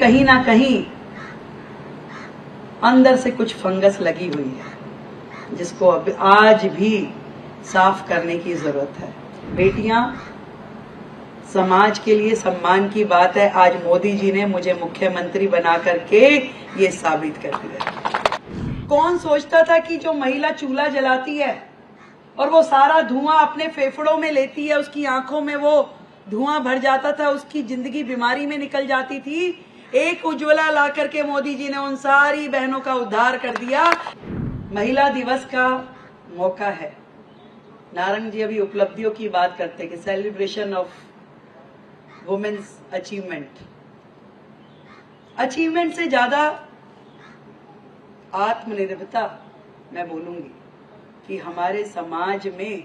कहीं ना कहीं अंदर से कुछ फंगस लगी हुई है, जिसको अब आज भी साफ करने की जरूरत है। बेटियां, समाज के लिए सम्मान की बात है। आज मोदी जी ने मुझे मुख्यमंत्री बना करके ये साबित कर दिया। कौन सोचता था कि जो महिला चूल्हा जलाती है और वो सारा धुआं अपने फेफड़ों में लेती है, उसकी आंखों में वो धुआं भर जाता था, उसकी जिंदगी बीमारी में निकल जाती थी। एक उज्ज्वला ला करके मोदी जी ने उन सारी बहनों का उद्धार कर दिया। महिला दिवस का मौका है। नारंग जी अभी उपलब्धियों की बात करते कि सेलिब्रेशन ऑफ वुमेन्स अचीवमेंट से ज्यादा आत्मनिर्भरता मैं बोलूंगी कि हमारे समाज में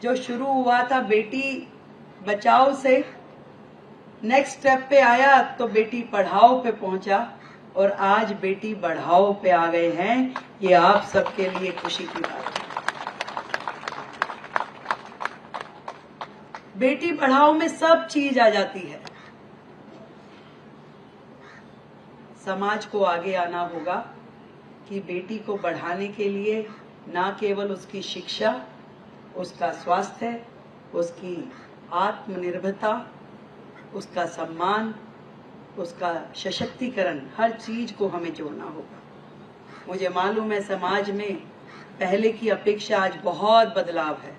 जो शुरू हुआ था बेटी बचाओ से, नेक्स्ट स्टेप पे आया तो बेटी पढ़ाओ पे पहुंचा और आज बेटी बढ़ाओ पे आ गए हैं। ये आप सबके लिए खुशी की बात है। बेटी पढ़ाओ में सब चीज आ जाती है। समाज को आगे आना होगा कि बेटी को बढ़ाने के लिए न केवल उसकी शिक्षा, उसका स्वास्थ्य, उसकी आत्मनिर्भरता, उसका सम्मान, उसका सशक्तिकरण, हर चीज को हमें जोड़ना होगा। मुझे मालूम है समाज में पहले की अपेक्षा आज बहुत बदलाव है,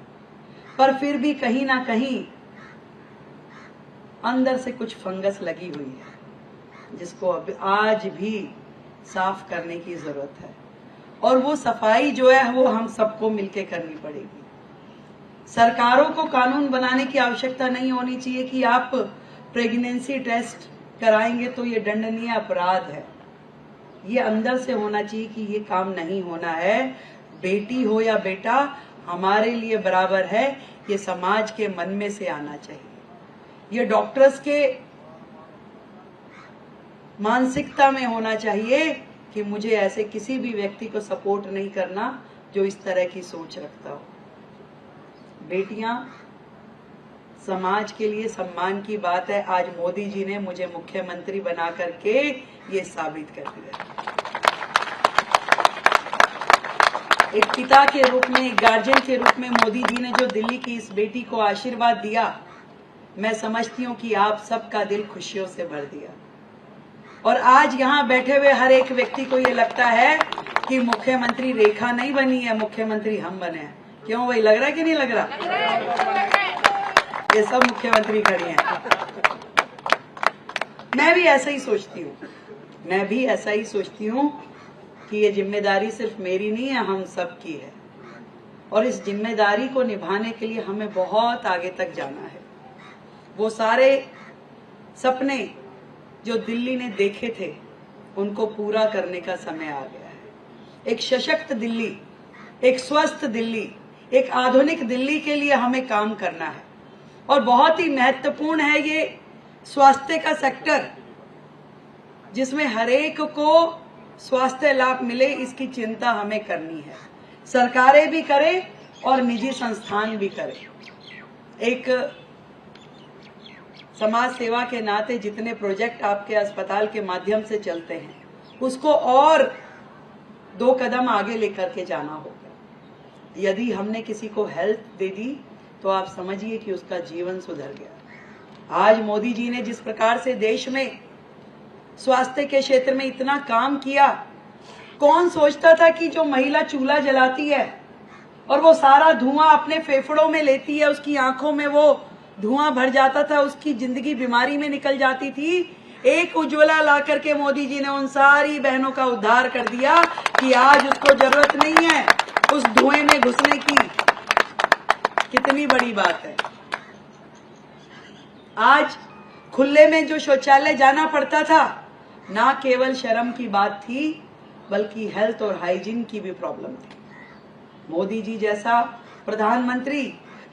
पर फिर भी कहीं ना कहीं अंदर से कुछ फंगस लगी हुई है, जिसको अब आज भी साफ करने की जरूरत है। और वो सफाई जो है वो हम सबको मिलकर करनी पड़ेगी। सरकारों को कानून बनाने की आवश्यकता नहीं होनी चाहिए कि आप प्रेगनेंसी टेस्ट कराएंगे तो ये दंडनीय अपराध है। ये अंदर से होना चाहिए कि ये काम नहीं होना है। बेटी हो या बेटा, हमारे लिए बराबर है। ये समाज के मन में से आना चाहिए। ये डॉक्टर्स के मानसिकता में होना चाहिए कि मुझे ऐसे किसी भी व्यक्ति को सपोर्ट नहीं करना जो इस तरह की सोच रखता हो। बेटियां, समाज के लिए सम्मान की बात है। आज मोदी जी ने मुझे मुख्यमंत्री बना करके ये साबित कर दिया। एक पिता के रूप में, एक गार्जियन के रूप में मोदी जी ने जो दिल्ली की इस बेटी को आशीर्वाद दिया, मैं समझती हूँ कि आप सबका दिल खुशियों से भर दिया। और आज यहाँ बैठे हुए हर एक व्यक्ति को ये लगता है कि मुख्यमंत्री रेखा नहीं बनी है, मुख्यमंत्री हम बने हैं। क्यों, वही लग रहा है कि नहीं लग रहा? ये सब मुख्यमंत्री खड़ी हैं। मैं भी ऐसा ही सोचती हूँ कि ये जिम्मेदारी सिर्फ मेरी नहीं है, हम सब की है। और इस जिम्मेदारी को निभाने के लिए हमें बहुत आगे तक जाना है। वो सारे सपने जो दिल्ली ने देखे थे, उनको पूरा करने का समय आ गया है। एक सशक्त दिल्ली, एक स्वस्थ दिल्ली, एक आधुनिक दिल्ली के लिए हमें काम करना है। और बहुत ही महत्वपूर्ण है ये स्वास्थ्य का सेक्टर, जिसमें हर एक को स्वास्थ्य लाभ मिले, इसकी चिंता हमें करनी है। सरकारें भी करें और निजी संस्थान भी करें। एक समाज सेवा के नाते जितने प्रोजेक्ट आपके अस्पताल के माध्यम से चलते हैं, उसको और 2 कदम आगे लेकर के जाना होगा। यदि हमने किसी को हेल्प दे दी तो आप समझिए कि उसका जीवन सुधर गया। आज मोदी जी ने जिस प्रकार से देश में स्वास्थ्य के क्षेत्र में इतना काम किया, कौन सोचता था कि जो महिला चूल्हा जलाती है और वो सारा धुआं अपने फेफड़ों में लेती है, उसकी आंखों में वो धुआं भर जाता था, उसकी जिंदगी बीमारी में निकल जाती थी। एक उज्ज्वला ला करके मोदी जी ने उन सारी बहनों का उद्धार कर दिया कि आज उसको जरूरत नहीं है उस धुएं में घुसने की। कितनी बड़ी बात है। आज खुले में जो शौचालय जाना पड़ता था, ना केवल शर्म की बात थी, बल्कि हेल्थ और हाइजीन की भी प्रॉब्लम थी। मोदी जी जैसा प्रधानमंत्री,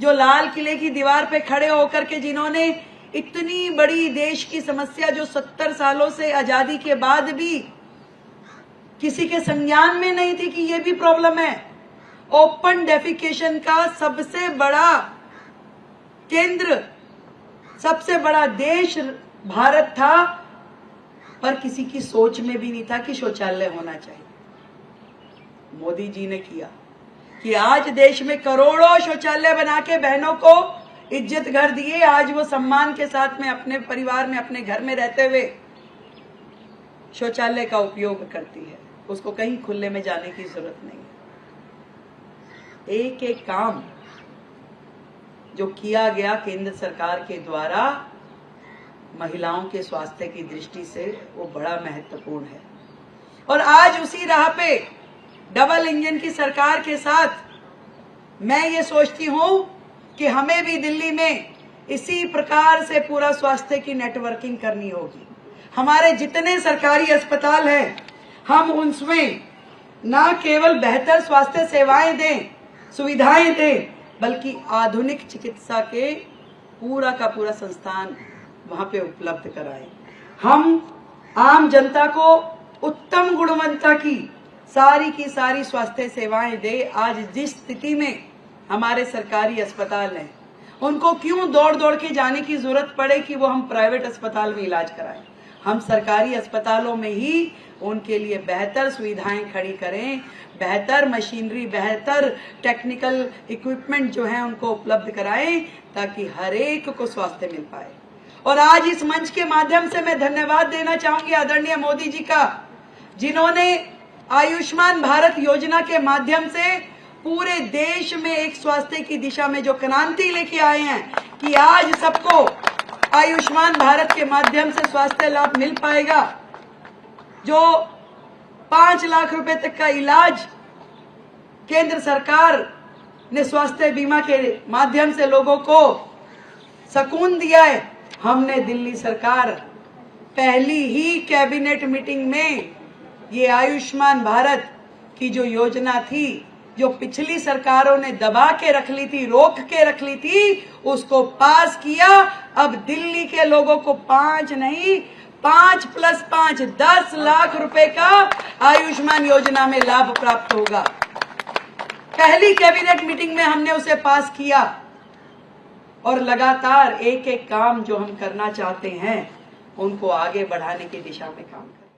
जो लाल किले की दीवार पे खड़े होकर के जिन्होंने इतनी बड़ी देश की समस्या जो 70 सालों से आजादी के बाद भी किसी के संज्ञान में नहीं थी कि ये भी प्रॉब्लम है, ओपन डेफिकेशन का सबसे बड़ा केंद्र, सबसे बड़ा देश भारत था, पर किसी की सोच में भी नहीं था कि शौचालय होना चाहिए। मोदी जी ने किया कि आज देश में करोड़ों शौचालय बना के बहनों को इज्जत घर दिए। आज वो सम्मान के साथ में अपने परिवार में, अपने घर में रहते हुए शौचालय का उपयोग करती है। उसको कहीं खुले में जाने की जरूरत नहीं है। एक एक काम जो किया गया केंद्र सरकार के द्वारा महिलाओं के स्वास्थ्य की दृष्टि से, वो बड़ा महत्वपूर्ण है। और आज उसी राह पे डबल इंजन की सरकार के साथ मैं ये सोचती हूं कि हमें भी दिल्ली में इसी प्रकार से पूरा स्वास्थ्य की नेटवर्किंग करनी होगी। हमारे जितने सरकारी अस्पताल हैं, हम उनमें ना केवल बेहतर स्वास्थ्य सेवाएं दें, सुविधाएं दें, बल्कि आधुनिक चिकित्सा के पूरा का पूरा संस्थान वहां पे उपलब्ध कराएं। हम आम जनता को उत्तम गुणवत्ता की सारी स्वास्थ्य सेवाएं दे। आज जिस स्थिति में हमारे सरकारी अस्पताल हैं, उनको क्यों दौड़ दौड़ के जाने की जरूरत पड़े कि वो हम प्राइवेट अस्पताल में इलाज कराएं। हम सरकारी अस्पतालों में ही उनके लिए बेहतर सुविधाएं खड़ी करें, बेहतर मशीनरी, बेहतर टेक्निकल इक्विपमेंट जो है उनको उपलब्ध कराएं, ताकि हर एक को स्वास्थ्य मिल पाए। और आज इस मंच के माध्यम से मैं धन्यवाद देना चाहूंगी आदरणीय मोदी जी का, जिन्होंने आयुष्मान भारत योजना के माध्यम से पूरे देश में एक स्वास्थ्य की दिशा में जो क्रांति लेके आए हैं कि आज सबको आयुष्मान भारत के माध्यम से स्वास्थ्य लाभ मिल पाएगा। जो 5 लाख रुपए तक का इलाज केंद्र सरकार ने स्वास्थ्य बीमा के माध्यम से लोगों को सुकून दिया है। हमने दिल्ली सरकार पहली ही कैबिनेट मीटिंग में ये आयुष्मान भारत की जो योजना थी, जो पिछली सरकारों ने दबा के रख ली थी, रोक के रख ली थी, उसको पास किया। अब दिल्ली के लोगों को 5 नहीं, 5 + 5 10 लाख रुपए का आयुष्मान योजना में लाभ प्राप्त होगा। पहली कैबिनेट मीटिंग में हमने उसे पास किया और लगातार एक एक काम जो हम करना चाहते हैं उनको आगे बढ़ाने की दिशा में काम करें।